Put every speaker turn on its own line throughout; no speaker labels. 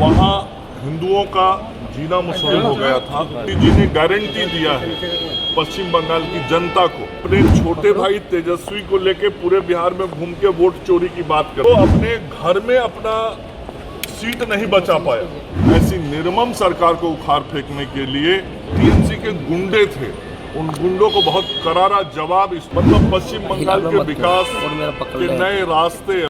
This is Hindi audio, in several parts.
वहाँ हिंदुओं का जीना मुश्किल हो गया था। जिन्हें गारंटी दिया है पश्चिम बंगाल की जनता को, अपने छोटे भाई तेजस्वी को लेके पूरे बिहार में घूम के वोट चोरी की बात कर, तो अपने घर में अपना सीट नहीं बचा पाया। ऐसी निर्मम सरकार को उखाड़ फेंकने के लिए टीएमसी के गुंडे थे, उन गुंडों को बहुत करारा जवाब इस मतलब पश्चिम बंगाल के विकास के नए रास्ते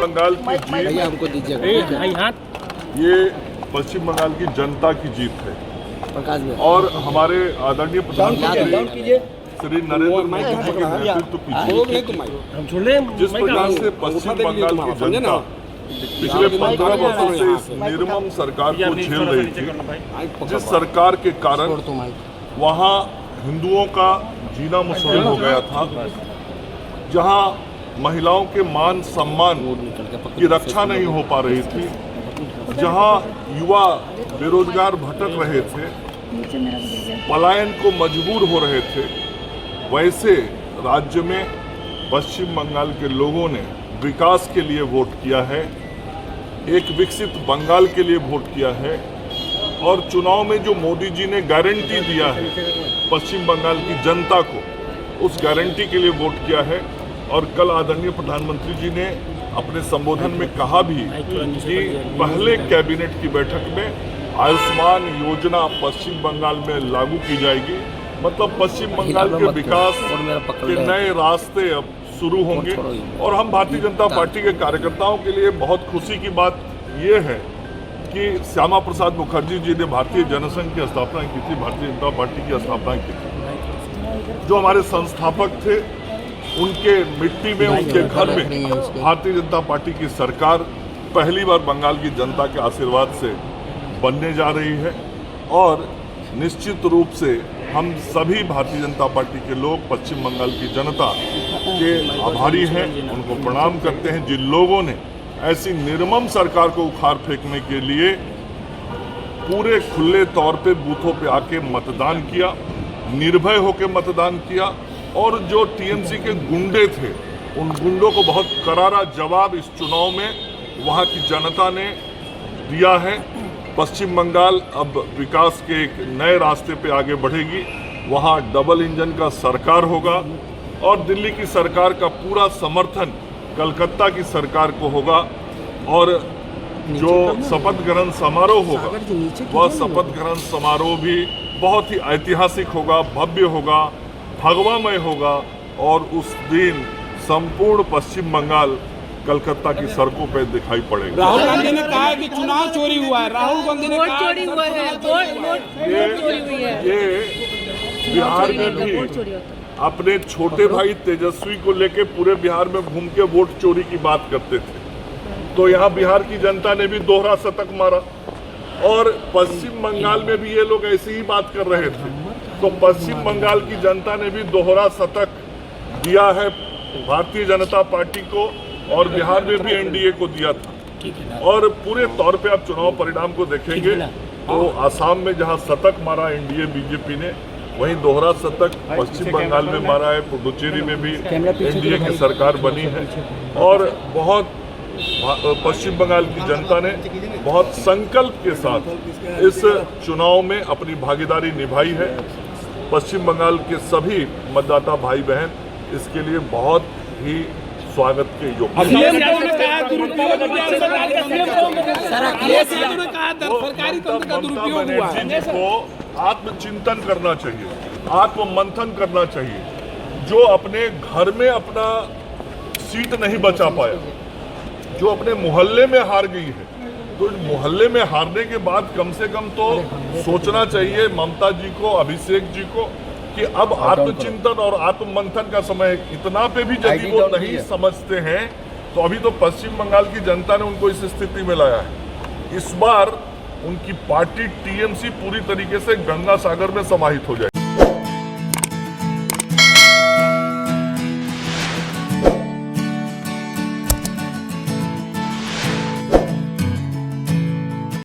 बंगाल की जीत
हमको दीजिएगा।
ये पश्चिम बंगाल की जनता की जीत है और हमारे आदरणीय प्रधानमंत्री श्री नरेंद्र मोदी जी के नेतृत्व की जिस प्रकार से पश्चिम बंगाल की जनता पिछले 15 वर्षों से इस निर्मम सरकार को झेल रही थी, जिस सरकार के कारण वहाँ हिंदुओं का जीना मुश्किल हो गया था, जहाँ महिलाओं के मान सम्मान की रक्षा नहीं हो पा रही थी, जहां युवा बेरोजगार भटक रहे थे, पलायन को मजबूर हो रहे थे, वैसे राज्य में पश्चिम बंगाल के लोगों ने विकास के लिए वोट किया है, एक विकसित बंगाल के लिए वोट किया है और चुनाव में जो मोदी जी ने गारंटी दिया है पश्चिम बंगाल की जनता को, उस गारंटी के लिए वोट किया है। और कल आदरणीय प्रधानमंत्री जी ने अपने संबोधन में कहा भी कि पहले कैबिनेट की बैठक में आयुष्मान योजना पश्चिम बंगाल में लागू की जाएगी, मतलब पश्चिम बंगाल के विकास के नए रास्ते अब शुरू होंगे। और हम भारतीय जनता पार्टी के कार्यकर्ताओं के लिए बहुत खुशी की बात ये है कि श्यामा प्रसाद मुखर्जी जी ने भारतीय जनसंघ की स्थापना की थी, भारतीय जनता पार्टी की स्थापना की थी, जो हमारे संस्थापक थे, उनके मिट्टी में, उनके घर में भारतीय जनता पार्टी की सरकार पहली बार बंगाल की जनता के आशीर्वाद से बनने जा रही है। और निश्चित रूप से हम सभी भारतीय जनता पार्टी के लोग पश्चिम बंगाल की जनता के आभारी हैं, उनको प्रणाम करते हैं जिन लोगों ने ऐसी निर्मम सरकार को उखाड़ फेंकने के लिए पूरे खुले तौर पे बूथों पे आके मतदान किया, निर्भय होकर मतदान किया। और जो टीएमसी के गुंडे थे, उन गुंडों को बहुत करारा जवाब इस चुनाव में वहाँ की जनता ने दिया है। पश्चिम बंगाल अब विकास के एक नए रास्ते पे आगे बढ़ेगी, वहाँ डबल इंजन का सरकार होगा और दिल्ली की सरकार का पूरा समर्थन कलकत्ता की सरकार को होगा। और जो शपथ ग्रहण समारोह होगा, वह शपथ ग्रहण समारोह भी बहुत ही ऐतिहासिक होगा, भव्य होगा, भगवामय होगा और उस दिन संपूर्ण पश्चिम बंगाल कलकत्ता की सड़कों पर दिखाई पड़ेगा।
राहुल गांधी ने कहा है कि चुनाव चोरी हुआ है, राहुल गांधी ने कहा
चोरी हुआ है,
ये बिहार में भी अपने छोटे भाई तेजस्वी को लेके पूरे बिहार में घूम के वोट चोरी की बात करते थे, तो यहाँ बिहार की जनता ने भी दोहरा शतक मारा और पश्चिम बंगाल में भी ये लोग ऐसी ही बात कर रहे थे, तो पश्चिम बंगाल की जनता ने भी दोहरा शतक दिया है भारतीय जनता पार्टी को और बिहार में भी एनडीए को दिया था। और पूरे तौर पे आप चुनाव परिणाम को देखेंगे तो आसाम में जहां शतक मारा एनडीए बीजेपी ने, वहीं दोहरा शतक पश्चिम बंगाल में मारा है, पुडुचेरी में भी एनडीए की सरकार बनी है। और बहुत पश्चिम बंगाल की जनता ने बहुत संकल्प के साथ इस चुनाव में अपनी भागीदारी निभाई है। पश्चिम बंगाल के सभी मतदाता भाई बहन इसके लिए बहुत ही स्वागत के योग्य। ममता बनर्जी जी को आत्मचिंतन करना चाहिए, आत्ममंथन करना चाहिए। जो अपने घर में अपना सीट नहीं बचा पाया, जो अपने मोहल्ले में हार गई है, तो मोहल्ले में हारने के बाद कम से कम तो सोचना चाहिए ममता जी को, अभिषेक जी को, कि अब आत्मचिंतन और आत्ममंथन का समय है। इतना पे भी यदि वो नहीं समझते हैं तो अभी तो पश्चिम बंगाल की जनता ने उनको इस स्थिति में लाया है। इस बार उनकी पार्टी टीएमसी पूरी तरीके से गंगा सागर में समाहित हो जाएगी।